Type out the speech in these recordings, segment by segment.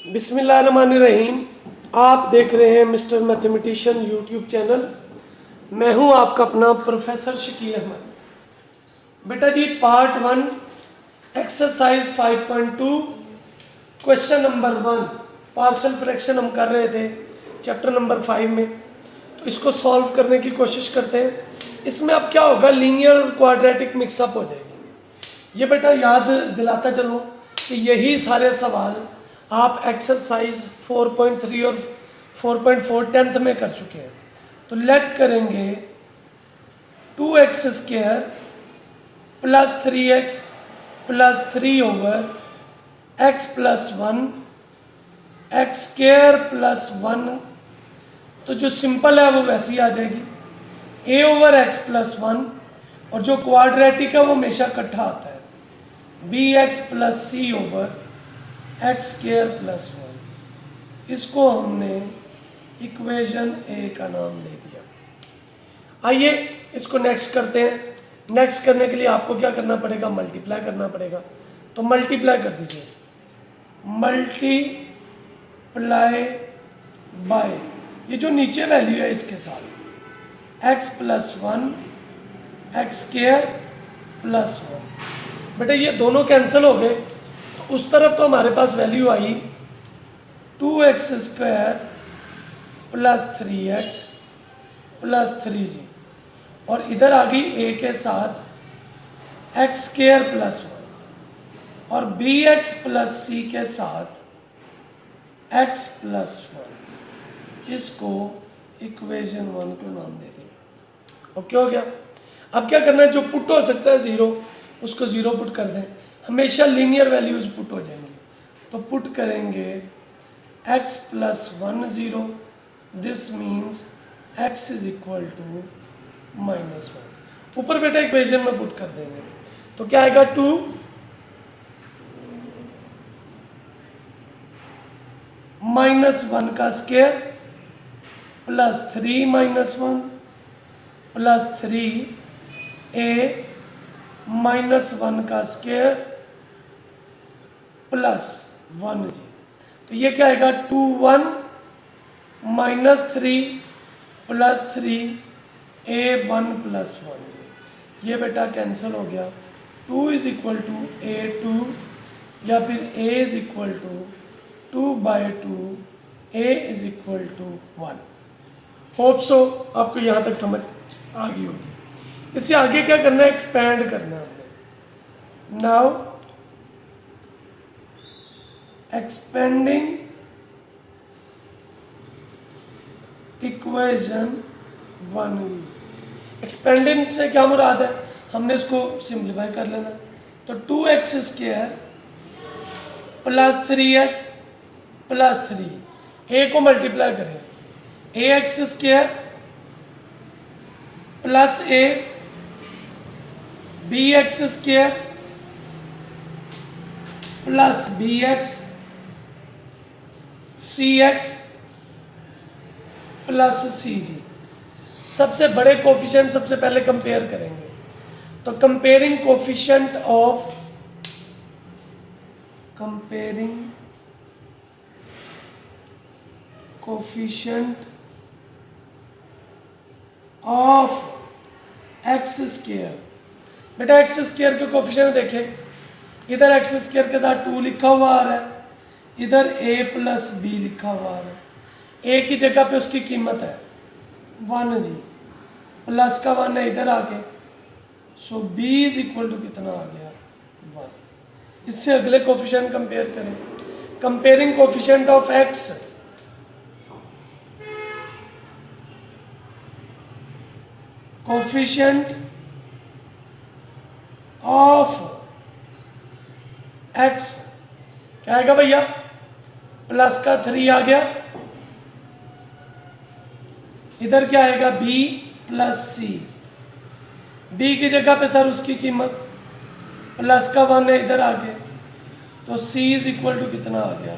बिस्मिल्लाहिर्रहमानिर्रहीम। आप देख रहे हैं मिस्टर मैथमेटिशियन यूट्यूब चैनल। मैं हूं आपका अपना प्रोफेसर शकील अहमद। बेटा जी, part 1 exercise 5.2 question number 1 partial fraction हम कर रहे थे चैप्टर नंबर 5 में। तो इसको सॉल्व करने की कोशिश करते हैं। इसमें अब क्या होगा, लीनियर और क्वाड्रेटिक मिक्सअप हो जाएगी। ये बेटा याद दिलाता चलूँ कि यही सारे सवाल आप एक्सरसाइज 4.3 और 4.4 10th में कर चुके हैं। तो लेट करेंगे 2x² plus 3x plus 3 over x plus 1 x² plus 1। तो जो सिंपल है वो वैसी आ जाएगी a ओवर x प्लस 1, और जो क्वाड्रेटिक है वो हमेशा इकट्ठा आता है bx plus c over x² plus 1। इसको हमने इक्वेशन ए का नाम दे दिया। आइए इसको नेक्स्ट करते हैं। नेक्स्ट करने के लिए आपको क्या करना पड़ेगा, मल्टीप्लाई करना पड़ेगा। तो मल्टीप्लाई कर दीजिए, मल्टीप्लाई बाय ये जो नीचे वैल्यू है इसके साथ x प्लस 1 x² प्लस 1। बेटा ये दोनों कैंसिल हो गए, तो उस तरफ तो हमारे पास वैल्यू आई 2x² plus 3x plus 3g, और इधर आ गई a के साथ x² प्लस 1 और bx प्लस c के साथ x प्लस 1। इसको इक्वेशन 1 को नाम दे दें। ओके हो गया। अब क्या करना है, जो पुट हो सकता है जीरो उसको जीरो पुट कर दें। हमेशा लीनियर वैल्यूज पुट हो जाएंगी। तो पुट करेंगे x plus 1 0, this means x is equal to -1। ऊपर बेटा इक्वेशन में पुट कर देंगे तो क्या आएगा 2 -1 का स्क्वायर प्लस 3 -1 प्लस 3a -1 का स्क्वायर प्लस 1g। तो ये क्या आएगा 2 1 -3 प्लस 3a1 प्लस 1। ये बेटा कैंसिल हो गया। 2 इज इक्वल टू a2 या फिर a is equal to 2/2, a is equal to 1। Hope so आपको यहाँ तक समझ आ गई होगी। इससे आगे क्या करना है, एक्सपैंड करना है हमने। Now expanding equation 1। एक्सपेंडिंग से क्या मुराद है, हमने इसको सिंप्लीफाई कर लेना। तो 2x² plus 3x plus 3 a को मल्टीप्लाई करें ax² plus a bx² plus bx cx plus cg। सबसे बड़े कोफिशिएंट सबसे पहले कंपेयर करेंगे। तो कंपेयरिंग कोफिशिएंट ऑफ x²। बेटा x² के कोफिशिएंट देखें, इधर x² के साथ 2 लिखा हुआ आ रहा है, इधर a प्लस b लिखा हुआ आ रहा है। a की जगह पे उसकी कीमत है 1g, प्लस का 1 है इधर आके, सो b इज इक्वल टू कितना आ गया 1। इससे अगले कोफिशिएंट कंपेयर करें। Comparing coefficient of x, coefficient of x क्या आएगा भैया, प्लस का 3 आ गया, इधर क्या आएगा b प्लस c। b की जगह पे सर उसकी कीमत प्लस का 1 है इधर आगे, तो c इज इक्वल टू कितना आ गया,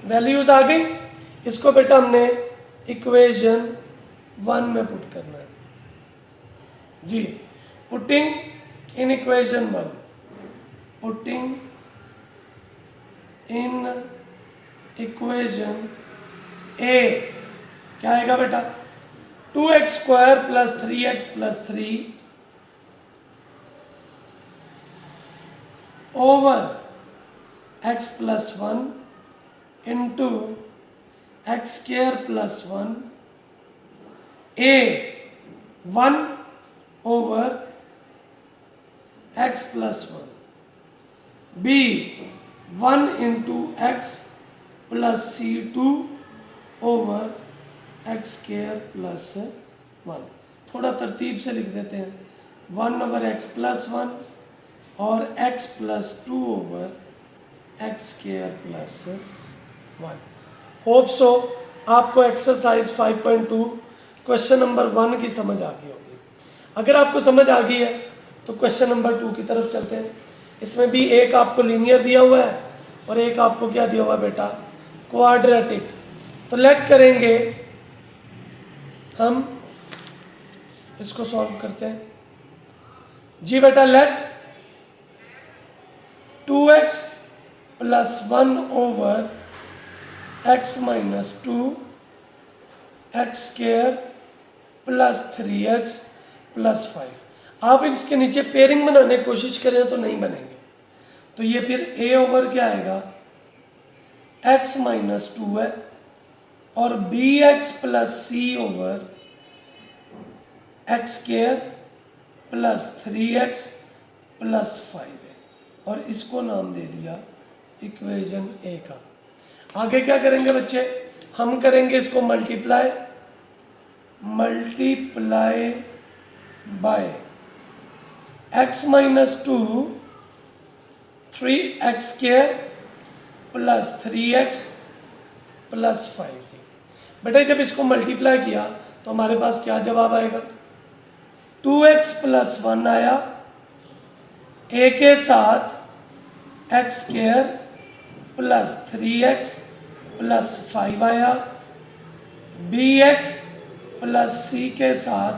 वैल्यूज आ गई। इसको बेटा हमने इक्वेशन 1 में पुट करना है जी। Putting in equation 1, putting in equation A क्या आएगा बेटा, 2x² plus 3x plus 3 over x plus 1 into x² plus 1 a 1 over x plus 1 b 1 into x plus c2 over x² plus 1। थोड़ा तरतीब से लिख देते हैं, 1 ओवर x प्लस 1 और x plus 2 over x² plus 1। Hope so आपको exercise 5.2 question number 1 की समझ आ गई होगी। अगर आपको समझ आ गई है तो क्वेश्चन नंबर 2 की तरफ चलते हैं। इसमें भी एक आपको लीनियर दिया हुआ है और एक आपको क्या दिया हुआ है बेटा, क्वाड्रेटिक। तो लेट करेंगे हम, इसको सॉल्व करते हैं जी बेटा। Let 2x plus 1 over x minus 2 x² plus 3x plus 5। आप इसके नीचे पेयरिंग बनाने की कोशिश करें तो नहीं बनेंगे, तो ये फिर a ओवर क्या आएगा, x माइनस 2 है और bx plus c over x² plus 3x plus 5 है और इसको नाम दे दिया इक्वेशन ए का। आगे क्या करेंगे बच्चे, हम करेंगे इसको multiply by x minus 2 3x² plus 3x plus 5। बेटा जब इसको मल्टीप्लाई किया तो हमारे पास क्या जवाब आएगा, 2x प्लस 1 आया, a के साथ x² प्लस 3x प्लस 5 आया, bx प्लस c के साथ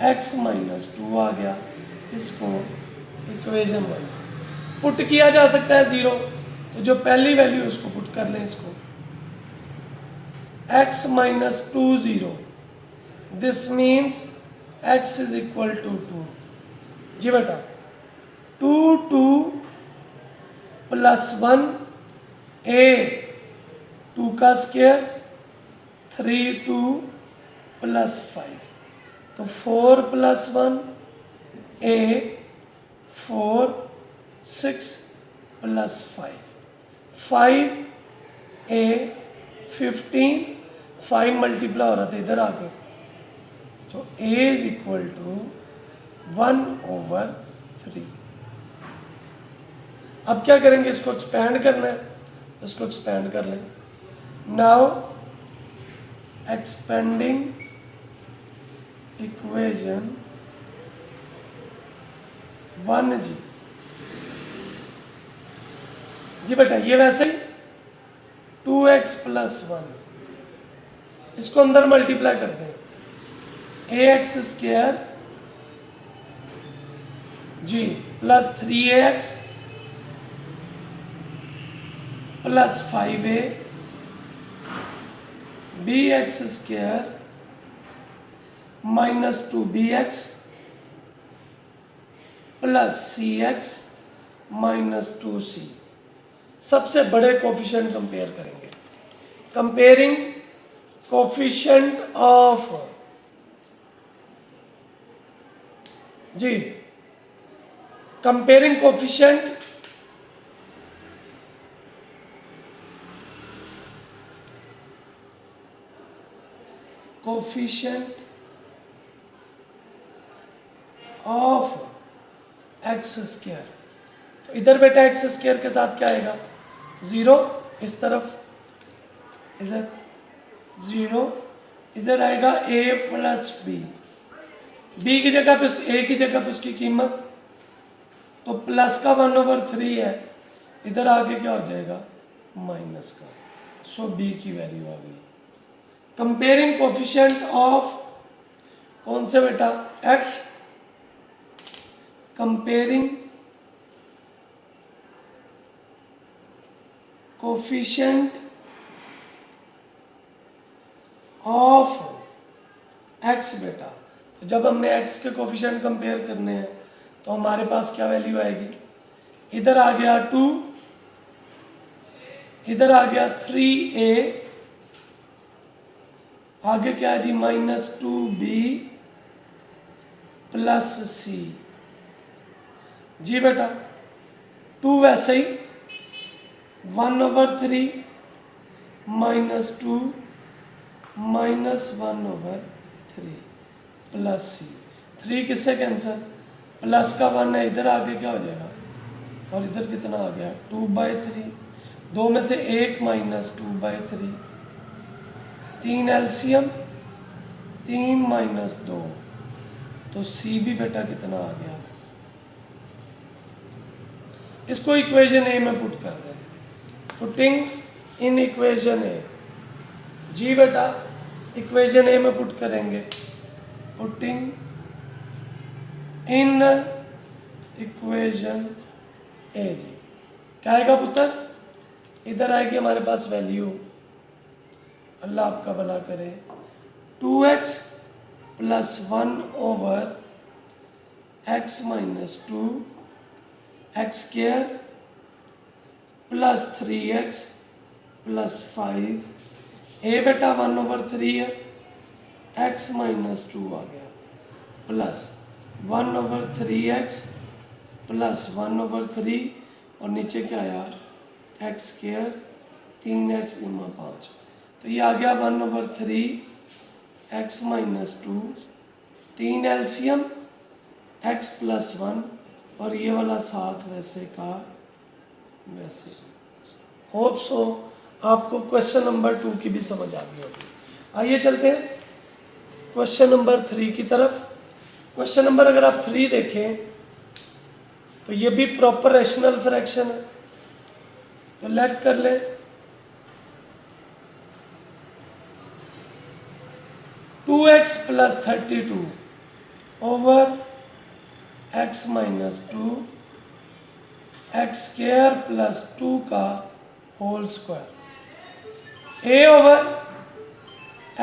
x माइनस 2 आ गया। इसको इक्वेशन 1 पुट किया जा सकता है 0, तो जो पहली वैल्यू उसको पुट कर लें, इसको x minus 2 0, this means x is equal to 2 जी बेटा। 2 प्लस 1 a 2 का स्क्वायर 3 2 प्लस 5, तो 4 plus 1 a 4 6 plus 5 a 15 5 multiply हो रहा था इधर आके, तो a इज इक्वल टू 1 ओवर 3। अब क्या करेंगे, इसको एक्सपेंड करना है, इसको एक्सपेंड कर लें। नाउ एक्सपेंडिंग इक्वेशन 1 जी बेटा, ये वैसे ही 2x प्लस 1, इसको अंदर मल्टीप्लाई करते हैं, ax² जी plus 3ax plus 5a bx² minus 2bx plus cx minus 2c। सबसे बड़े कोफिशिएंट कंपेयर करेंगे, कंपेयरिंग कोफिशिएंट ऑफ जी, कंपेयरिंग कोफिशिएंट ऑफ x²। तो इधर बेटा x² के साथ क्या आएगा, 0, इस तरफ इधर 0, इधर आएगा a प्लस b की जगह पे a की जगह पे उसकी कीमत, तो प्लस का 1 ओवर 3 है, इधर आके क्या हो जाएगा माइनस का, सो b की वैल्यू आ गई। कंपेयरिंग कोफिशिएंट ऑफ कौन से बेटा, x, comparing coefficient of x बेटा। तो जब हमने एक्स के कोफिशिएंट कंपेयर करने हैं तो हमारे पास क्या वैल्यू आएगी, इधर आ गया 2, इधर आ गया 3a, आगे क्या है जी -2b प्लस c। जी बेटा 2 वैसे ही 1/3 -2 -1/3 प्लस c। 3 किससे कैंसिल, प्लस का 1 है, इधर आगे क्या हो जाएगा, और इधर कितना आ गया 2/3, 2 में से 1 -2/3, 3 एलसीएम 3 -2, तो सी भी बेटा कितना आ गया। इसको इक्वेशन ए में पुट कर दें, पुटिंग इन इक्वेशन ए। जी बेटा इक्वेशन ए में पुट करेंगे, पुटिंग इन इक्वेशन ए। जी क्या आएगा पुत्र, इधर आएगी हमारे पास वैल्यू, अल्लाह आपका भला करे, 2x + 1/x - 2 x² + 3x + 5, ए बेटा 1/3 है, x - 2 आ गया, प्लस 1/3x + 1/3, और नीचे क्या आया x², 3x × 5, तो ये आ गया 1/3 x - 2, 3 एलसीएम x + 1, और ये वाला 7 वैसे का वैसे। होप सो आपको क्वेश्चन नंबर 2 की भी समझ आ गई होगी। आइए चलते हैं क्वेश्चन नंबर 3 की तरफ। क्वेश्चन नंबर अगर आप 3 देखें तो ये भी प्रॉपर रैशनल फ्रैक्शन है, तो लेट कर ले, to x + 32 over x - 2 x² + 2 का whole square, a over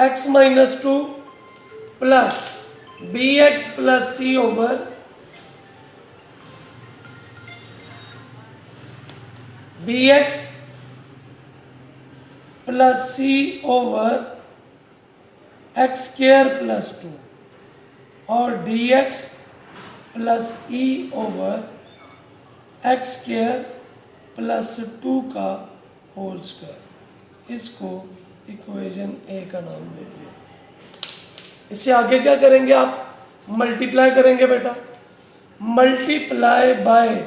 x - 2 plus bx + c over bx + c over x² + 2, और dx + e ओवर x² + 2 का होल स्क्वायर। इसको इक्वेशन ए का नाम दे दिया। इससे आगे क्या करेंगे आप, मल्टीप्लाई करेंगे बेटा, मल्टीप्लाई बाय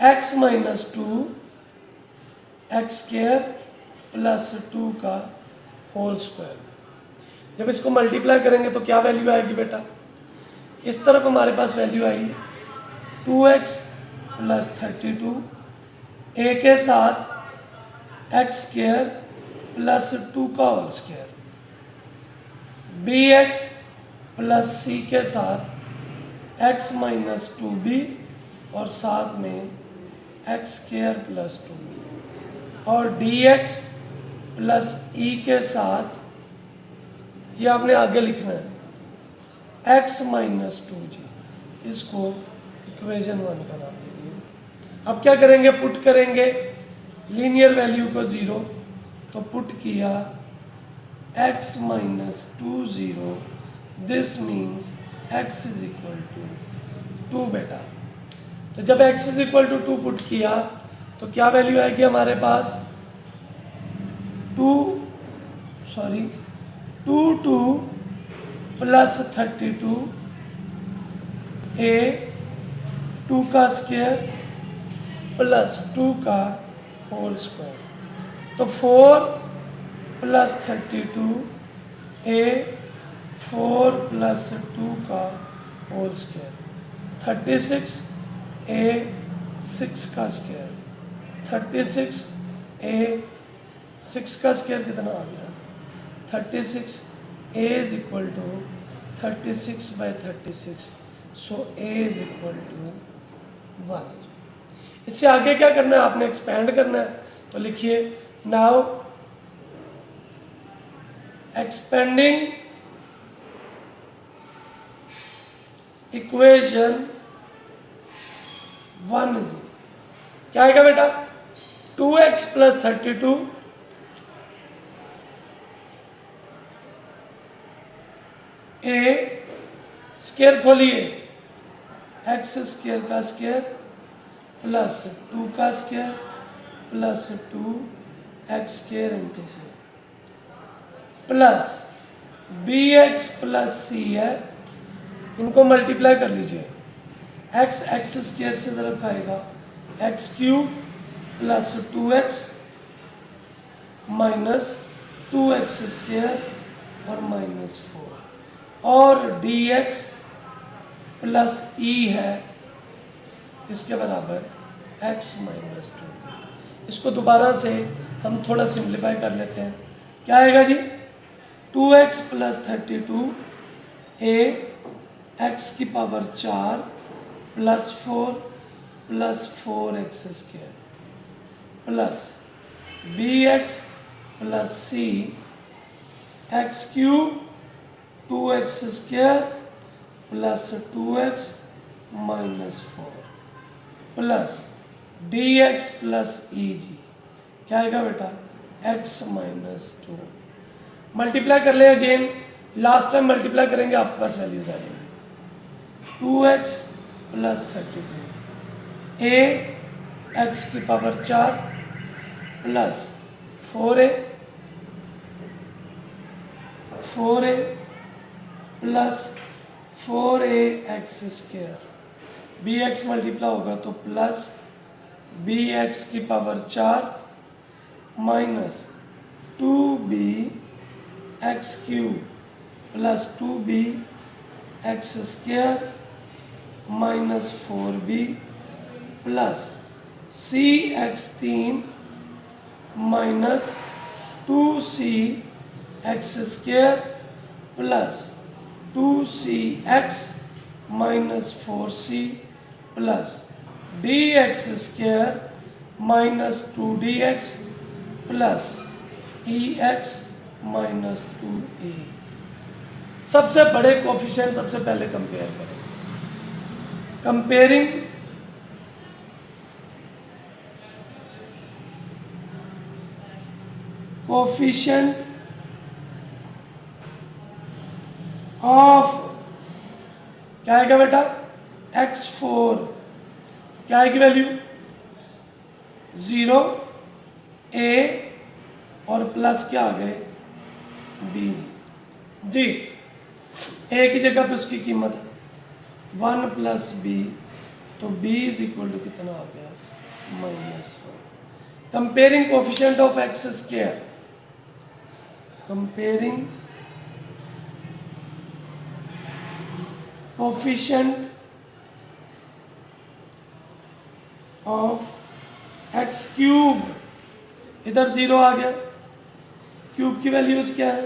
x - 2 x² + 2 का होल स्क्वायर। जब इसको मल्टीप्लाई करेंगे तो क्या वैल्यू आएगी बेटा, इस तरफ हमारे पास वैल्यू आएगी 2x + 32, a के साथ x² + 2 का होल स्क्वायर, bx + c के साथ x - 2b, और साथ में x² + 2b, और dx + e के साथ, ये आपने आगे लिखना है x - 2g। इसको इक्वेशन 1 का नाम दीजिए। अब क्या करेंगे, पुट करेंगे लीनियर वैल्यू को 0, तो पुट किया x - 2 0, दिस मीन्स x = 2 बेटा। तो जब x = 2 पुट किया तो क्या वैल्यू आएगी हमारे पास, 2 + 32 a 2 का स्क्वायर + 2 का होल स्क्वायर, तो 4 + 32 a 4 + 2 का होल स्क्वायर, 36 a 6 का स्क्वायर, 36 a 6 का स्क्वायर कितना आ गया, 36 a = 36/36, सो a = 1। इससे आगे क्या करना है, आपने एक्सपेंड करना है, तो लिखिए नाउ एक्सपेंडिंग इक्वेशन 1 जी। क्या आएगा बेटा, 2x + 32 ए स्क्वायर खोलिए, x स्क्वायर का स्क्वायर प्लस 2 का square plus 2x square into plus bx plus c है, इनको मल्टीप्लाई कर लीजिए, x स्क्वायर से तरफ खाएगा x³ plus 2x minus 2x square और माइनस 4 और dx प्लस e है इसके बराबर x माइनस 2। इसको दोबारा से हम थोड़ा सिंप्लीफाई कर लेते हैं। क्या आएगा जी, 2x + 32 a x की power 4 plus 4 plus 4x square plus bx plus c x³ 2x square plus 2x minus 4 plus dx plus e जी। क्या आएगा बेटा, x माइनस 2। मल्टीप्लाई कर ले अगेन, लास्ट टाइम मल्टीप्लाई करेंगे आपके पास वैल्यूज आ जाएंगी। 2x प्लस 32 a x की power 4 plus 4a plus 4a x square, bx multiply होगा तो प्लस bx की power 4 minus 2b x³ plus 2b x square minus 4b plus c x³ minus 2c x square plus 2cx minus 4c plus dx square minus 2dx plus ex minus 2e। सबसे बड़े coefficient सबसे पहले compare करें। Comparing coefficient of, क्या आएगा बेटा, x4, क्या आएगी वैल्यू 0 a और प्लस क्या आ गए b जी। a की जगह पे उसकी कीमत 1 प्लस b, तो b इज इक्वल टू कितना आ गया, -4। Comparing coefficient of x square, comparing coefficient of x³, इधर 0 आ गया, क्यूब की वैल्यूज क्या है,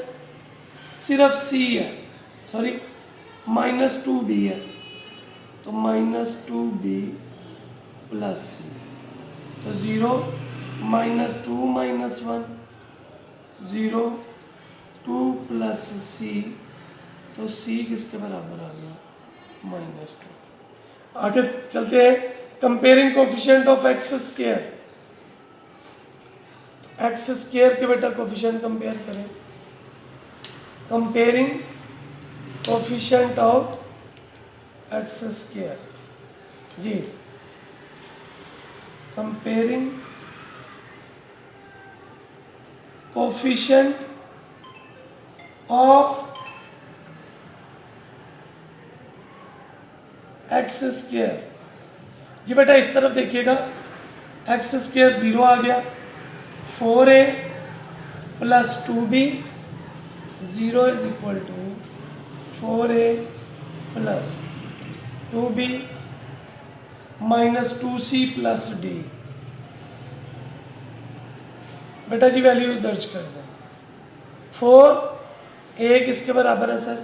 सिर्फ c है, सॉरी -2b है, तो -2b प्लस c, तो 0 -2 -1 0 2 प्लस c, तो c किसके बराबर आ गया, -2। आगे चलते हैं, comparing coefficient of x square, x square के बेटा कोफिशिएंट कंपेयर करें। Comparing coefficient of x square जी, comparing coefficient of x square जी। बेटा इस तरफ देखिएगा, x स्क्वायर 0 आ गया, 4a plus 2b 0 is equal to 4a plus 2b minus 2c plus d। बेटा जी वैल्यूज दर्ज कर दें। 4a किसके बराबर है सर,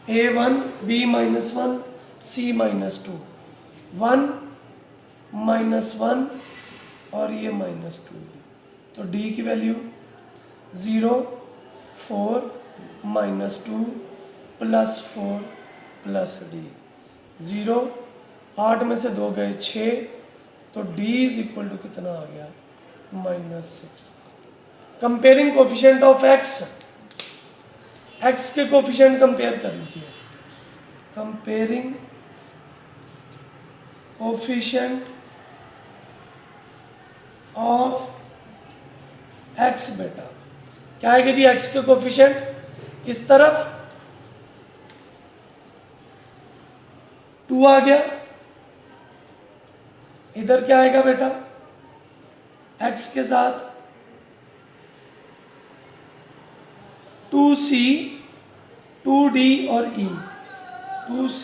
a1 b -1 c -2, 1 -1 और ये -2, तो d की वैल्यू 0, 4, -2 +4 +d, 0, 8 में से 2 गए 6, तो d इज इक्वल टू कितना आ गया, -6। Comparing coefficient of x, x के कोफिशिएंट कंपेयर कर लीजिए। कंपेयरिंग कोफिशिएंट ऑफ x बेटा क्या आएगा जी, x के कोफिशिएंट इस तरफ 2 आ गया, इधर क्या आएगा बेटा, x के साथ 2c, 2d और e, 2c,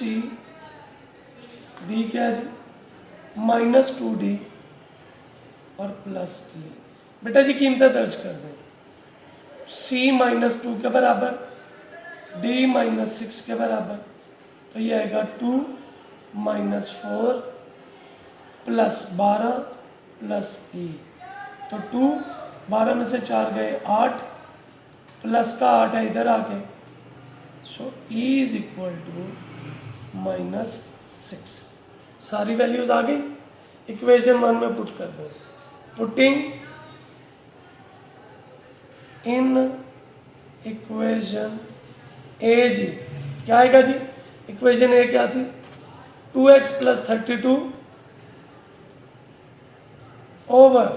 d क्या है जी, -2d और +e। बेटा जी कीमतें दर्ज कर दें, c -2 के बराबर, d -6 के बराबर, तो ये आएगा 2 -4 +12 +e, तो 2, 12 में से 4 गए 8, प्लस का 8 है इधर आके, सो e इज इक्वल टू -6। सारी वैल्यूज आ गई, इक्वेशन 1 में पुट कर दो। पुटिंग इन इक्वेशन ए जी, क्या आएगा जी, इक्वेशन ए क्या थी, 2x + 32 ओवर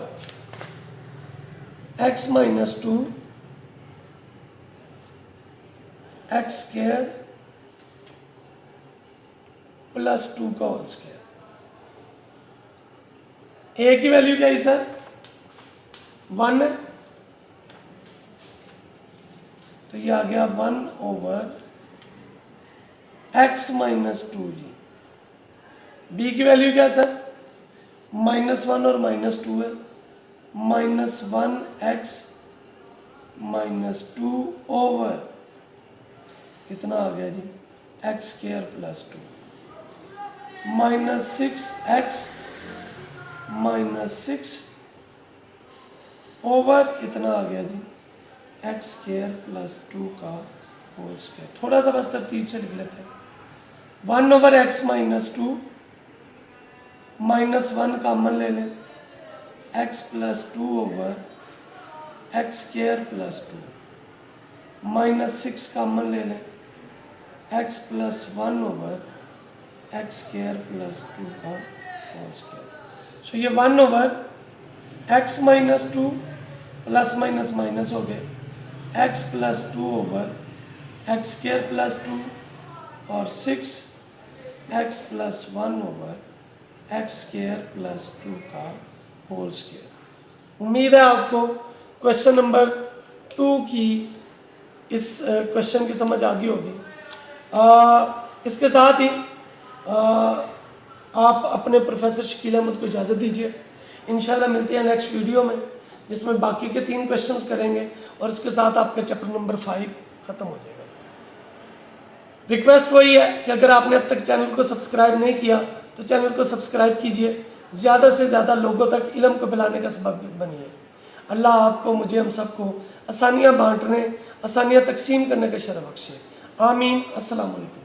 x - 2 x² +2 का होल स्क्वायर। ए की वैल्यू क्या है सर, 1 है, तो ये आ गया 1 ओवर x - 2 जी। बी की वैल्यू क्या है सर, -1 और -2 है, -1x - 2 ओवर कितना आ गया जी, x² +2, -6x -6 ओवर कितना आ गया जी, x² +2 का होल स्क्वायर। थोड़ा सा बस तरतीब से लिख लेते हैं, 1 ओवर x - 2, -1 कॉमन ले लें, x + 2 ओवर x² +2, -6 कॉमन ले लें, x +1 ओवर x² +2 का होल स्क्वायर। सो ये 1 over x - 2 plus minus minus हो गए, x +2 ओवर x² +2 और 6x +1 ओवर x² +2 का होल स्क्वायर। उम्मीद है आपको क्वेश्चन नंबर 2 की इस क्वेश्चन की समझ आ गई होगी। इसके साथ ही आप अपने प्रोफेसर शकील अहमद को इजाज़त दीजिए। इंशाल्लाह मिलते हैं नेक्स्ट वीडियो में, जिसमें बाकी के 3 क्वेश्चंस करेंगे और इसके साथ आपका चैप्टर नंबर 5 ख़त्म हो जाएगा। रिक्वेस्ट वही है कि अगर आपने अब तक चैनल को सब्सक्राइब नहीं किया तो चैनल को सब्सक्राइब कीजिए, ज़्यादा से ज़्यादा लोगों तक इल्म को फैलाने का सबब बनिए। अल्लाह आपको, मुझे, हम सबको आसानियाँ बांटने, आसानियाँ तकसीम करने का शरफ बख्शे। आमीन। अस्सलाम वालेकुम।